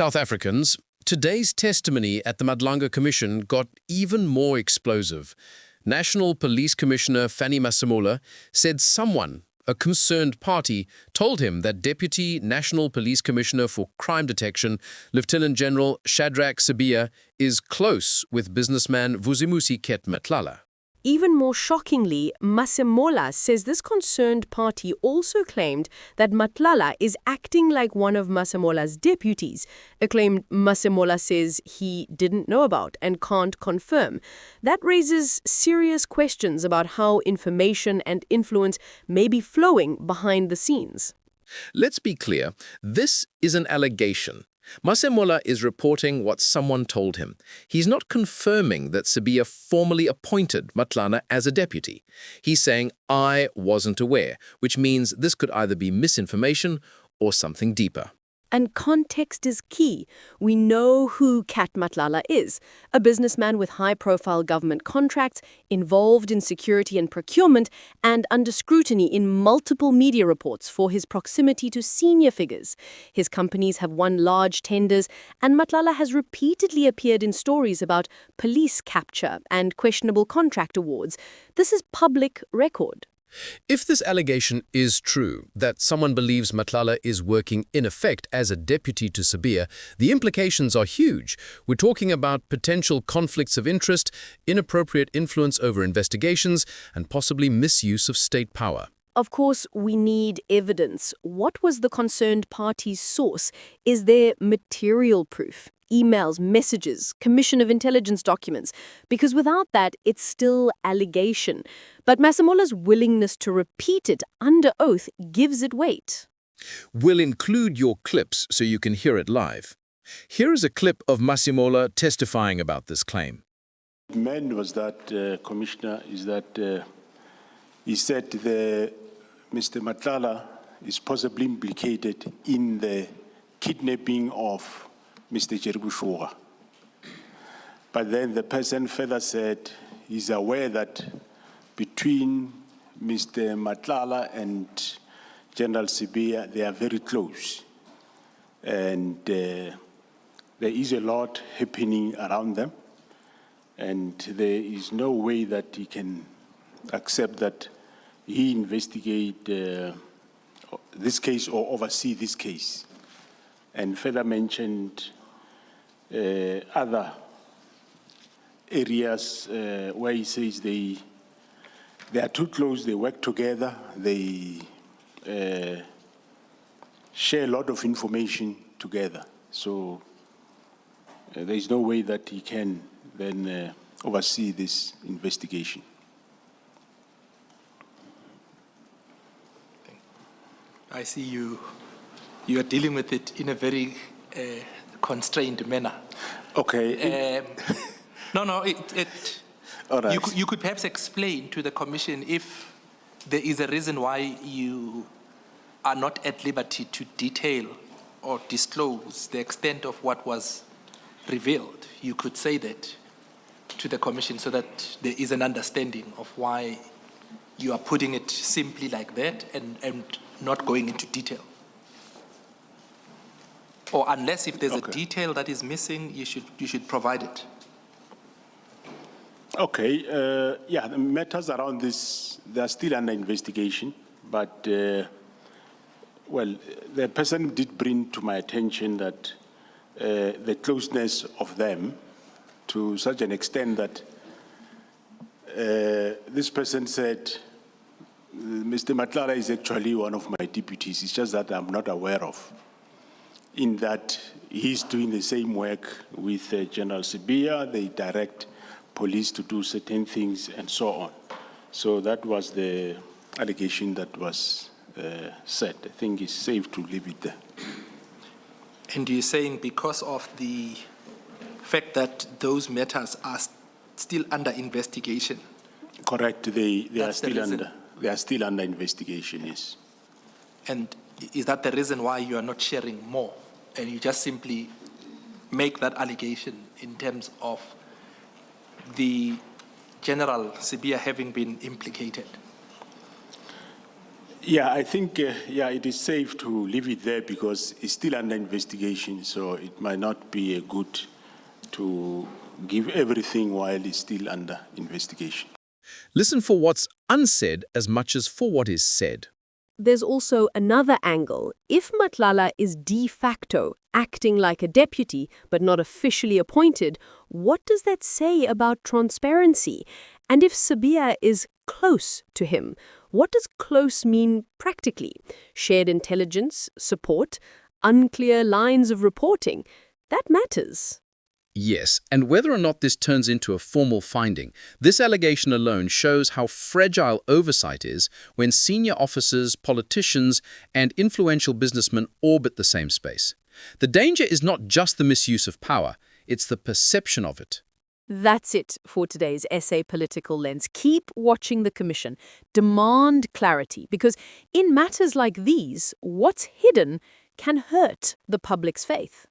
South Africans, today's testimony at the Matlala Commission got even more explosive. National Police Commissioner Fanny Masemola said someone, a concerned party, told him that Deputy National Police Commissioner for Crime Detection, Lieutenant General Shadrack Sibiya, is close with businessman Vusimusi Ket Matlala. Even more shockingly, Masemola says this concerned party also claimed that Matlala is acting like one of Masemola's deputies, a claim Masemola says he didn't know about and can't confirm. That raises serious questions about how information and influence may be flowing behind the scenes. Let's be clear, this is an allegation. Masemola is reporting what someone told him. He's not confirming that Sibiya formally appointed Matlala as a deputy. He's saying, I wasn't aware, which means this could either be misinformation or something deeper. And context is key. We know who Ket Matlala is, a businessman with high-profile government contracts, involved in security and procurement, and under scrutiny in multiple media reports for his proximity to senior figures. His companies have won large tenders, and Matlala has repeatedly appeared in stories about police capture and questionable contract awards. This is public record. If this allegation is true, that someone believes Matlala is working in effect as a deputy to Sibiya, the implications are huge. We're talking about potential conflicts of interest, inappropriate influence over investigations, and possibly misuse of state power. Of course, we need evidence. What was the concerned party's source? Is there material proof? Emails, messages, Commission of Intelligence documents? Because without that, it's still allegation. But Masemola's willingness to repeat it under oath gives it weight. We'll include your clips so you can hear it live. Here is a clip of Masemola testifying about this claim. The man was that, Commissioner, is that he said Mr. Matlala is possibly implicated in the kidnapping of Mr. Jeribushoga. But then the person further said he's aware that between Mr. Matlala and General Sibiya, they are very close. And there is a lot happening around them. And there is no way that he can accept that he investigate this case or oversee this case. And further mentioned other areas where he says they are too close, they work together, they share a lot of information together. So there is no way that he can then oversee this investigation. I see you are dealing with it in a very constrained manner. Okay. No. All right. You could perhaps explain to the Commission if there is a reason why you are not at liberty to detail or disclose the extent of what was revealed. You could say that to the Commission so that there is an understanding of why you are putting it simply like that and not going into detail. Or unless if there's a detail that is missing, you should provide it. Okay, yeah, the matters around this, they are still under investigation, but, well, the person did bring to my attention that the closeness of them to such an extent that this person said, Mr. Matlala is actually one of my deputies, it's just that I'm not aware of. In that he's doing the same work with General Sibiya, they direct police to do certain things and so on. So that was the allegation that was said. I think it's safe to leave it there. And you're saying because of the fact that those matters are still under investigation? Correct, they are still under investigation, yes. And is that the reason why you are not sharing more and you just simply make that allegation in terms of the General Sibiya having been implicated? Yeah, I think, it is safe to leave it there because it's still under investigation, so it might not be good to give everything while it's still under investigation. Listen for what's unsaid as much as for what is said. There's also another angle. If Matlala is de facto acting like a deputy but not officially appointed, what does that say about transparency? And if Sabia is close to him, what does close mean practically? Shared intelligence, support, unclear lines of reporting? That matters. Yes, and whether or not this turns into a formal finding, this allegation alone shows how fragile oversight is when senior officers, politicians, and influential businessmen orbit the same space. The danger is not just the misuse of power, it's the perception of it. That's it for today's Essay Political Lens. Keep watching the Commission. Demand clarity, because in matters like these, what's hidden can hurt the public's faith.